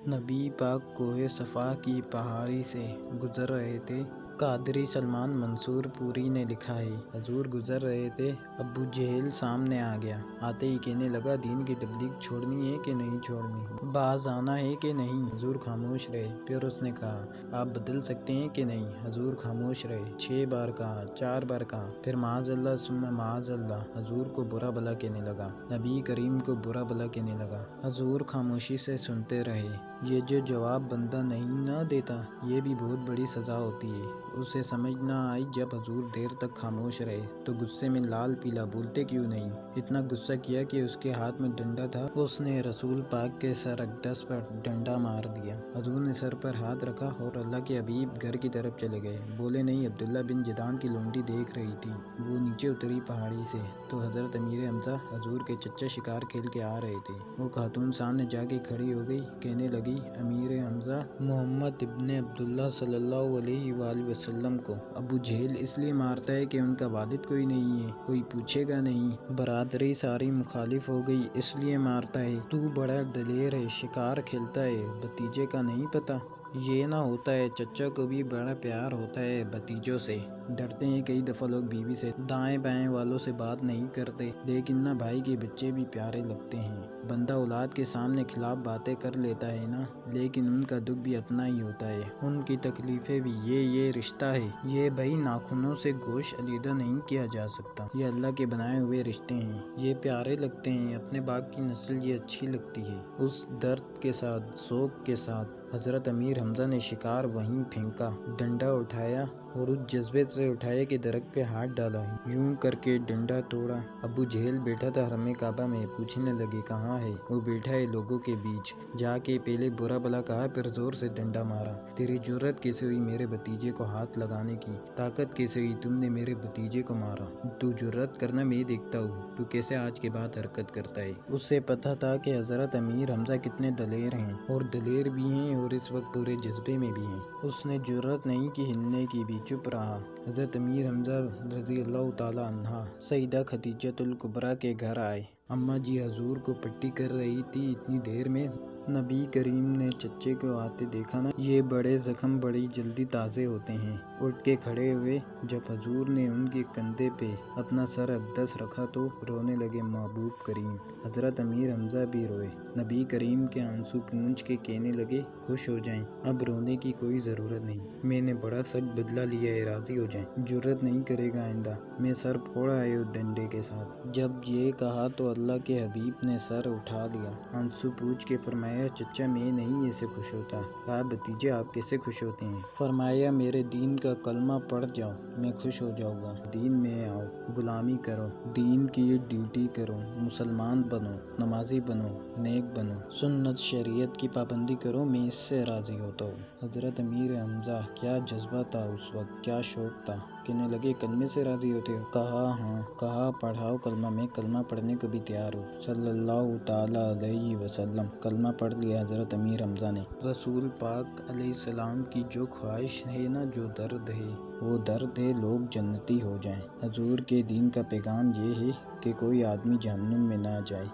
نبی پاک کوہ صفا کی پہاڑی سے گزر رہے تھے۔ قادری سلمان منصور پوری نے لکھا ہے، حضور گزر رہے تھے، ابو جہل سامنے آ گیا۔ آتے ہی کہنے لگا، دین کی تبلیغ چھوڑنی ہے کہ نہیں چھوڑنی، باز آنا ہے کہ نہیں؟ حضور خاموش رہے۔ پھر اس نے کہا، آپ بدل سکتے ہیں کہ نہیں؟ حضور خاموش رہے۔ 6 بار کہا، 4 بار کہا، پھر معاذ اللہ ثم معاذ اللہ۔ حضور کو برا بھلا کہنے لگا، نبی کریم کو برا بھلا کہنے لگا۔ حضور خاموشی سے سنتے رہے۔ یہ جو جواب بندہ نہیں نہ دیتا، یہ بھی بہت بڑی سزا ہوتی ہے۔ اسے سمجھ نہ آئی، جب حضور دیر تک خاموش رہے تو غصے میں لال پیلا، بولتے کیوں نہیں؟ اتنا غصہ کیا کہ اس کے ہاتھ میں ڈنڈا تھا، اس نے رسول پاک کے سر اقدس پر ڈنڈا مار دیا۔ حضور نے سر پر ہاتھ رکھا اور اللہ کے حبیب گھر کی طرف چلے گئے۔ بولے نہیں، عبداللہ بن جدعان کی لونڈی دیکھ رہی تھی، وہ نیچے اتری پہاڑی سے تو حضرت امیر حمزہ حضور کے چچا شکار کھیل کے آ رہے تھے۔ وہ خاتون سامنے جا کے کھڑی ہو گئی، کہنے لگی، امیر حمزہ محمد ابن عبداللہ صلی اللہ علیہ وآلہ وسلم کو ابو جہل اس لیے مارتا ہے کہ ان کا والد کوئی نہیں ہے، کوئی پوچھے گا نہیں، برادری ساری مخالف ہو گئی اس لیے مارتا ہے۔ تو بڑا دلیر ہے، شکار کھیلتا ہے، بھتیجے کا نہیں پتا؟ یہ نہ ہوتا ہے، چچا کو بھی بڑا پیار ہوتا ہے بھتیجوں سے۔ ڈرتے ہیں کئی دفعہ لوگ بیوی سے، دائیں بائیں والوں سے بات نہیں کرتے، لیکن نہ بھائی کے بچے بھی پیارے لگتے ہیں۔ بندہ اولاد کے سامنے خلاف باتیں کر لیتا ہے نا، لیکن ان کا دکھ بھی اپنا ہی ہوتا ہے، ان کی تکلیفیں بھی۔ یہ رشتہ ہے، یہ بھائی ناخنوں سے گوشت علیحدہ نہیں کیا جا سکتا، یہ اللہ کے بنائے ہوئے رشتے ہیں، یہ پیارے لگتے ہیں، اپنے باپ کی نسل یہ اچھی لگتی ہے۔ اس درد کے ساتھ، ذوق کے ساتھ حضرت امیر حمزہ نے شکار وہیں پھینکا، ڈنڈا اٹھایا اور اس جذبے سے اٹھایا کہ درخت پہ ہاتھ ڈالا، یوں کر کے ڈنڈا توڑا۔ ابو جہل بیٹھا تھا حرم کعبہ میں، پوچھنے لگے، کہاں ہے؟ وہ بیٹھا ہے لوگوں کے بیچ۔ جا کے پہلے برا بھلا کہا، پھر زور سے ڈنڈا مارا۔ تیری جرأت کیسے ہوئی میرے بھتیجے کو ہاتھ لگانے کی؟ طاقت کیسے ہوئی؟ تم نے میرے بھتیجے کو مارا۔ تو جرأت کرنا میں دیکھتا ہوں، تو کیسے آج کے بعد حرکت کرتا ہے۔ اسے پتا تھا کہ حضرت امیر حمزہ کتنے دلیر ہیں، اور دلیر بھی ہیں اور اس وقت پورے جذبے میں بھی ہیں۔ اس نے جرأت نہیں کی ہلنے کی بھی، چپ رہا۔ حضرت امیر حمزہ رضی اللہ تعالی عنہا سیدہ خدیجۃ الکبریٰ کے گھر آئے۔ اماں جی حضور کو پٹی کر رہی تھی، اتنی دیر میں نبی کریم نے چچے کو آتے دیکھا نا، یہ بڑے زخم بڑی جلدی تازے ہوتے ہیں۔ اٹھ کے کھڑے ہوئے، جب حضور نے ان کے کندھے پہ اپنا سر اقدس رکھا تو رونے لگے، محبوب کریم۔ حضرت امیر حمزہ بھی روئے۔ نبی کریم کے آنسو پونچھ کے کہنے لگے، خوش ہو جائیں، اب رونے کی کوئی ضرورت نہیں، میں نے بڑا سخت بدلہ لیا ہے، راضی ہو جائیں، جرأت نہیں کرے گا آئندہ۔ میں سر پھوڑا ہے اس ڈنڈے کے ساتھ۔ جب یہ کہا تو اللہ کے حبیب نے سر اٹھا لیا، آنسو پوچھ کے فرمایا، چچا میں نہیں ایسے خوش ہوتا۔ کہا، بھتیجے آپ کیسے خوش ہوتے ہیں؟ فرمایا، میرے دین کا کلمہ پڑھ جاؤ، میں خوش ہو جاؤں گا۔ دین میں آؤ، غلامی کرو، دین کی ڈیوٹی کرو، مسلمان بنو، نمازی بنو، نیک بنو، سنت شریعت کی پابندی کرو، میں اس سے راضی ہوتا ہوں۔ حضرت امیر حمزہ کیا جذبہ تھا اس وقت، کیا شوق تھا۔ کہنے لگے، کلمے سے راضی ہوتے ہو؟ کہا، ہاں۔ کہا، پڑھاؤ کلمہ، میں کلمہ پڑھنے کو بھی تیار ہوں۔ صلی اللہ تعالی علیہ وسلم۔ کلمہ پڑھ لیا حضرت امیر حمزہ نے۔ رسول پاک علیہ السلام کی جو خواہش ہے نا، جو درد ہے، وہ درد ہے لوگ جنتی ہو جائیں۔ حضور کے دین کا پیغام یہ ہے کہ کوئی آدمی جہنم میں نہ جائے۔